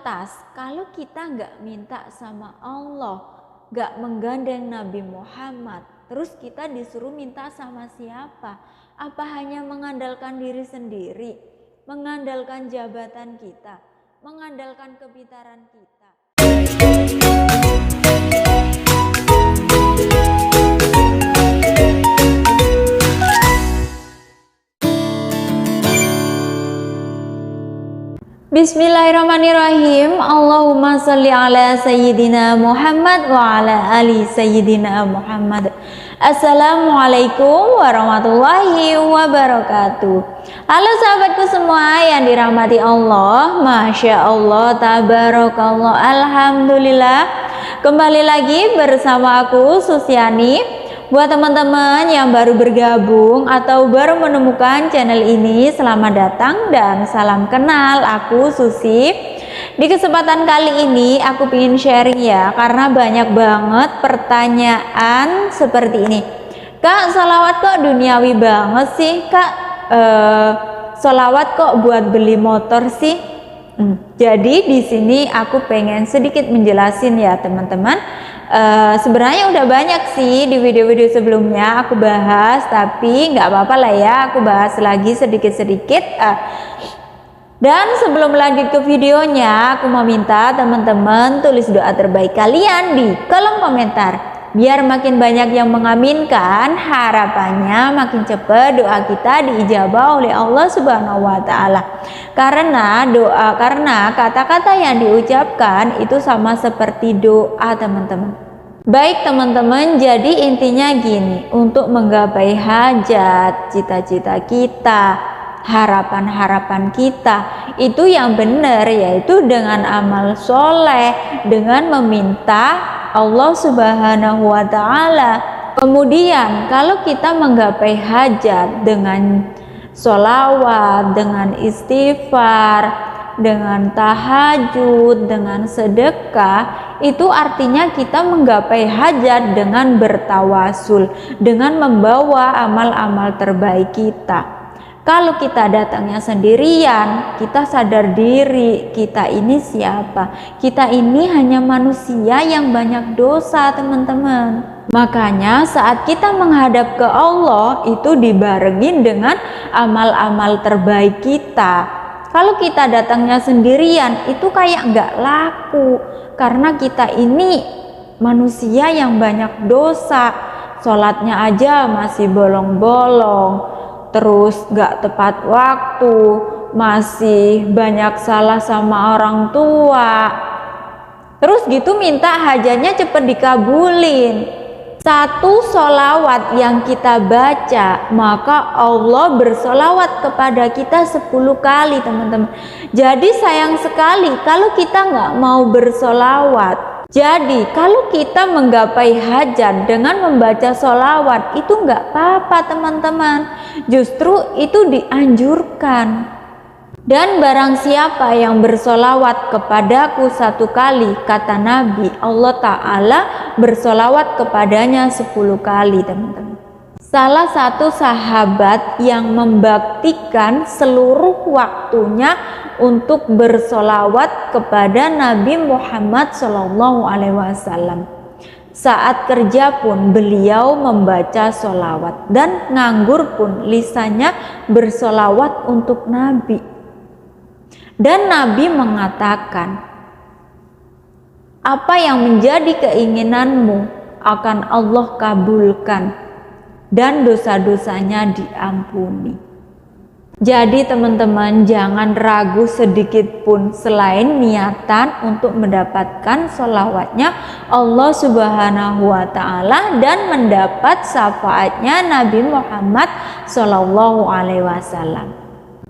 Lantas kalau kita nggak minta sama Allah, nggak menggandeng Nabi Muhammad, terus kita disuruh minta sama siapa? Apa hanya mengandalkan diri sendiri, mengandalkan jabatan kita, mengandalkan kepintaran kita? Bismillahirrahmanirrahim. Allahumma sholli ala sayyidina Muhammad wa ala ali sayyidina Muhammad. Assalamualaikum warahmatullahi wabarakatuh. Halo sahabatku semua yang dirahmati Allah. Masya Allah, tabarakallah, alhamdulillah. Kembali lagi bersama aku Susiani. Buat teman-teman yang baru bergabung atau baru menemukan channel ini, selamat datang dan salam kenal. Aku Susi. Di kesempatan kali ini aku ingin sharing ya, karena banyak banget pertanyaan seperti ini. Kak, sholawat kok duniawi banget sih Kak? Sholawat kok buat beli motor sih? Jadi di sini aku pengen sedikit menjelasin ya teman-teman. Sebenarnya udah banyak sih di video-video sebelumnya aku bahas, tapi nggak apa-apa lah ya, aku bahas lagi sedikit-sedikit. Dan sebelum lanjut ke videonya, aku mau minta teman-teman tulis doa terbaik kalian di kolom komentar. Biar makin banyak yang mengaminkan, harapannya makin cepat doa kita diijabah oleh Allah Subhanahu wa Ta'ala. Karena kata-kata yang diucapkan itu sama seperti doa teman-teman. Baik teman-teman, jadi intinya gini, untuk menggapai hajat, cita-cita kita, harapan-harapan kita, itu yang benar yaitu dengan amal soleh, dengan meminta Allah Subhanahu wa Ta'ala. Kemudian kalau kita menggapai hajat dengan sholawat, dengan istighfar, dengan tahajud, dengan sedekah, itu artinya kita menggapai hajat dengan bertawasul, dengan membawa amal-amal terbaik kita. Kalau kita datangnya sendirian, kita sadar diri, kita ini siapa? Kita ini hanya manusia yang banyak dosa teman-teman. Makanya saat kita menghadap ke Allah, itu dibarengin dengan amal-amal terbaik kita. Kalau kita datangnya sendirian, itu kayak nggak laku. Karena kita ini manusia yang banyak dosa. Sholatnya aja masih bolong-bolong, terus gak tepat waktu, masih banyak salah sama orang tua, terus gitu minta hajatnya cepet dikabulin. Satu sholawat yang kita baca, maka Allah bersolawat kepada kita 10 kali teman-teman. Jadi sayang sekali kalau kita nggak mau bersolawat. Jadi kalau kita menggapai hajat dengan membaca sholawat itu nggak apa-apa teman-teman, justru itu dianjurkan. Dan barang siapa yang bersolawat kepadaku 1 kali, kata Nabi, Allah Ta'ala bersolawat kepadanya 10 kali teman-teman. Salah satu sahabat yang membaktikan seluruh waktunya untuk bersolawat kepada Nabi Muhammad SAW. Saat kerja pun beliau membaca solawat, dan nganggur pun lisannya bersolawat untuk Nabi. Dan Nabi mengatakan, apa yang menjadi keinginanmu akan Allah kabulkan, dan dosa-dosanya diampuni. Jadi teman-teman jangan ragu sedikit pun selain niatan untuk mendapatkan sholawatnya Allah Subhanahu wa Ta'ala dan mendapat syafaatnya Nabi Muhammad Sallallahu Alaihi Wasallam.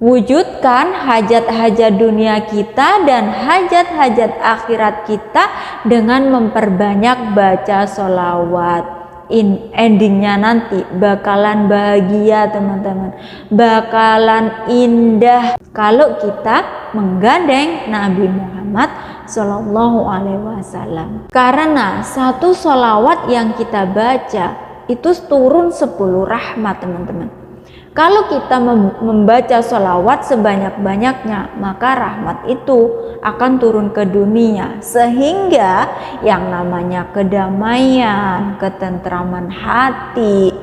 Wujudkan hajat-hajat dunia kita dan hajat-hajat akhirat kita dengan memperbanyak baca sholawat. Endingnya nanti bakalan bahagia teman-teman, bakalan indah kalau kita menggandeng Nabi Muhammad Sallallahu Alaihi Wasallam. Karena satu sholawat yang kita baca itu turun 10 rahmat teman-teman. Kalau kita membaca sholawat sebanyak-banyaknya, maka rahmat itu akan turun ke dunia, sehingga yang namanya kedamaian, ketentraman hati,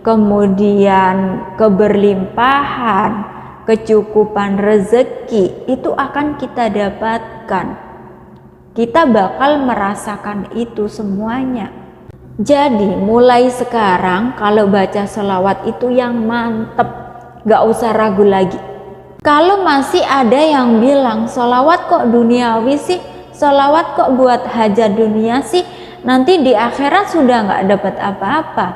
kemudian keberlimpahan, kecukupan rezeki itu akan kita dapatkan. Kita bakal merasakan itu semuanya. Jadi mulai sekarang kalau baca sholawat itu yang mantep, gak usah ragu lagi. Kalau masih ada yang bilang sholawat kok duniawi sih, sholawat kok buat hajat dunia sih, nanti di akhirat sudah gak dapat apa-apa.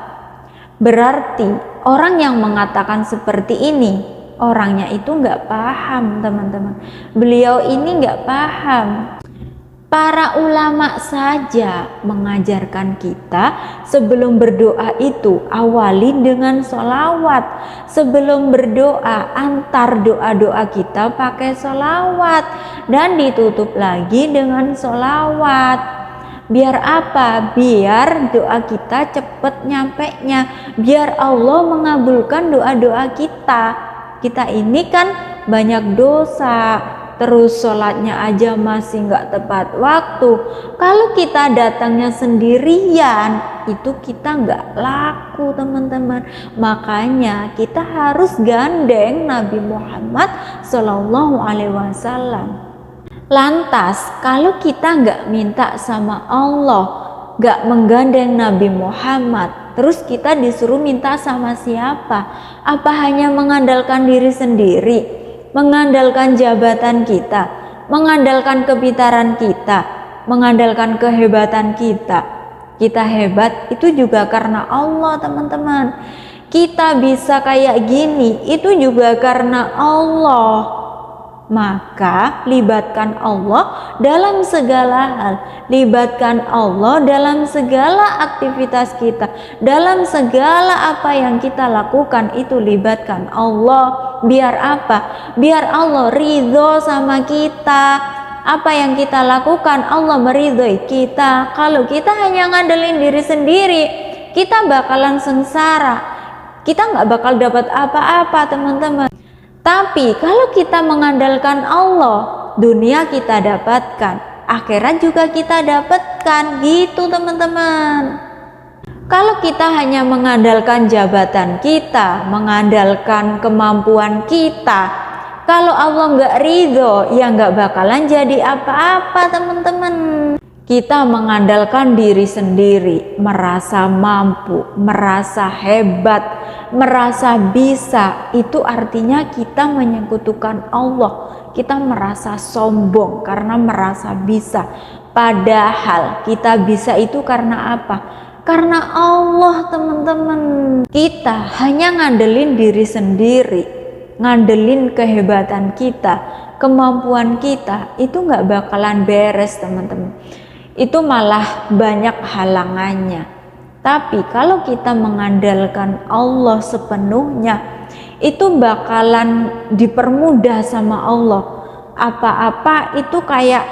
Berarti orang yang mengatakan seperti ini, orangnya itu gak paham teman-teman. Beliau ini gak paham. Para ulama saja mengajarkan kita sebelum berdoa itu awali dengan sholawat. Sebelum berdoa antar doa-doa kita pakai sholawat dan ditutup lagi dengan sholawat. Biar apa? Biar doa kita cepet nyampenya, biar Allah mengabulkan doa-doa kita. Kita ini kan banyak dosa, terus sholatnya aja masih nggak tepat waktu. Kalau kita datangnya sendirian, itu kita nggak laku teman-teman. Makanya kita harus gandeng Nabi Muhammad Shallallahu Alaihi Wasallam. Lantas kalau kita nggak minta sama Allah, nggak menggandeng Nabi Muhammad, terus kita disuruh minta sama siapa? Apa hanya mengandalkan diri sendiri, mengandalkan jabatan kita, mengandalkan kepintaran kita, mengandalkan kehebatan kita? Kita hebat itu juga karena Allah teman-teman. Kita bisa kayak gini itu juga karena Allah. Maka libatkan Allah dalam segala hal, libatkan Allah dalam segala aktivitas kita, dalam segala apa yang kita lakukan itu libatkan Allah. Biar apa? Biar Allah ridho sama kita. Apa yang kita lakukan Allah meridhoi kita. Kalau kita hanya ngandelin diri sendiri, kita bakalan sengsara, kita nggak bakal dapat apa-apa teman-teman. Tapi kalau kita mengandalkan Allah, dunia kita dapatkan, akhirat juga kita dapatkan, gitu teman-teman. Kalau kita hanya mengandalkan jabatan kita, mengandalkan kemampuan kita, kalau Allah nggak ridho, ya nggak bakalan jadi apa-apa teman-teman. Kita mengandalkan diri sendiri, merasa mampu, merasa hebat, merasa bisa, itu artinya kita menyekutukan Allah. Kita merasa sombong karena merasa bisa. Padahal kita bisa itu karena apa? Karena Allah teman-teman. Kita hanya ngandelin diri sendiri, ngandelin kehebatan kita, kemampuan kita, itu nggak bakalan beres teman-teman. Itu malah banyak halangannya. Tapi kalau kita mengandalkan Allah sepenuhnya, itu bakalan dipermudah sama Allah. Apa-apa itu kayak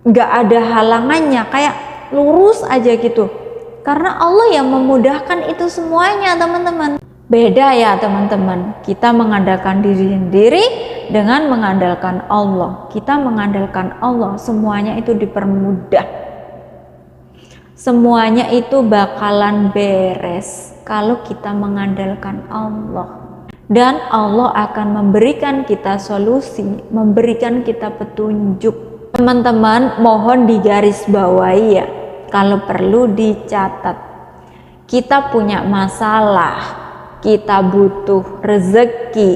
gak ada halangannya, kayak lurus aja gitu. Karena Allah yang memudahkan itu semuanya teman-teman. Beda ya teman-teman, kita mengandalkan diri sendiri dengan mengandalkan Allah. Kita mengandalkan Allah, semuanya itu dipermudah. Semuanya itu bakalan beres kalau kita mengandalkan Allah. Dan Allah akan memberikan kita solusi, memberikan kita petunjuk. Teman-teman mohon digarisbawahi ya, kalau perlu dicatat. Kita punya masalah, kita butuh rezeki,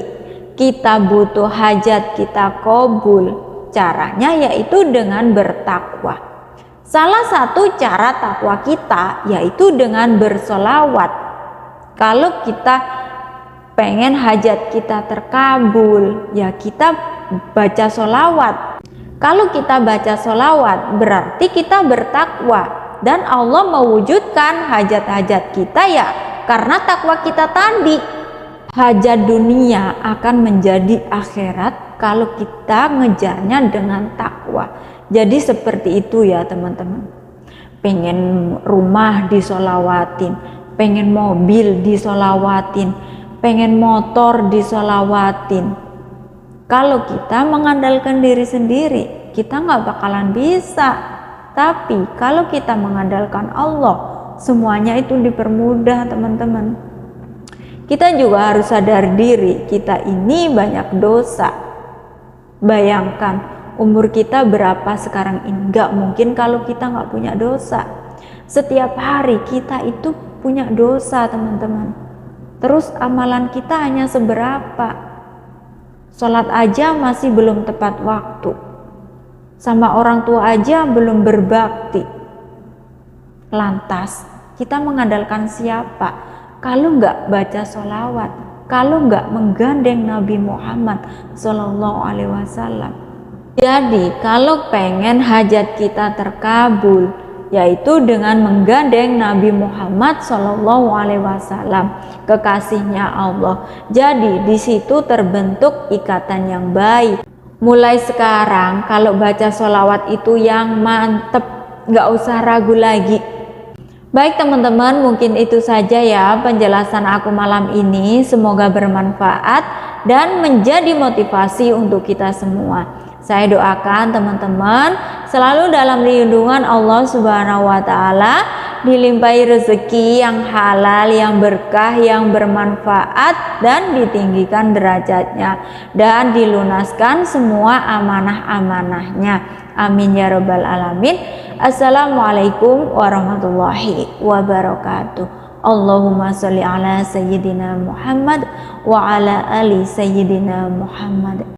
kita butuh hajat kita kabul. Caranya yaitu dengan bertakwa. Salah satu cara takwa kita yaitu dengan bersolawat. Kalau kita pengen hajat kita terkabul, ya kita baca solawat. Kalau kita baca solawat berarti kita bertakwa, dan Allah mewujudkan hajat-hajat kita ya karena takwa kita tadi. Hajat dunia akan menjadi akhirat kalau kita ngejarnya dengan takwa. Jadi seperti itu ya teman-teman. Pengen rumah disolawatin, pengen mobil disolawatin, pengen motor disolawatin. Kalau kita mengandalkan diri sendiri, kita nggak bakalan bisa. Tapi kalau kita mengandalkan Allah, semuanya itu dipermudah, teman-teman. Kita juga harus sadar diri, kita ini banyak dosa. Bayangkan, umur kita berapa sekarang ini? Nggak mungkin kalau kita nggak punya dosa. Setiap hari kita itu punya dosa, teman-teman. Terus amalan kita hanya seberapa? Sholat aja masih belum tepat waktu. Sama orang tua aja belum berbakti. Lantas kita mengandalkan siapa? Kalau nggak baca sholawat, kalau nggak menggandeng Nabi Muhammad Sallallahu Alaihi Wasallam. Jadi kalau pengen hajat kita terkabul, yaitu dengan menggandeng Nabi Muhammad Sallallahu Alaihi Wasallam, kekasihnya Allah. Jadi di situ terbentuk ikatan yang baik. Mulai sekarang kalau baca sholawat itu yang mantep, nggak usah ragu lagi. Baik teman-teman, mungkin itu saja ya penjelasan aku malam ini. Semoga bermanfaat dan menjadi motivasi untuk kita semua. Saya doakan teman-teman selalu dalam lindungan Allah Subhanahu wa Ta'ala, dilimpahi rezeki yang halal, yang berkah, yang bermanfaat, dan ditinggikan derajatnya, dan dilunaskan semua amanah-amanahnya. Amin ya rabbal alamin. Assalamualaikum warahmatullahi wabarakatuh. Allahumma sholli ala sayyidina Muhammad wa ala ali sayyidina Muhammad.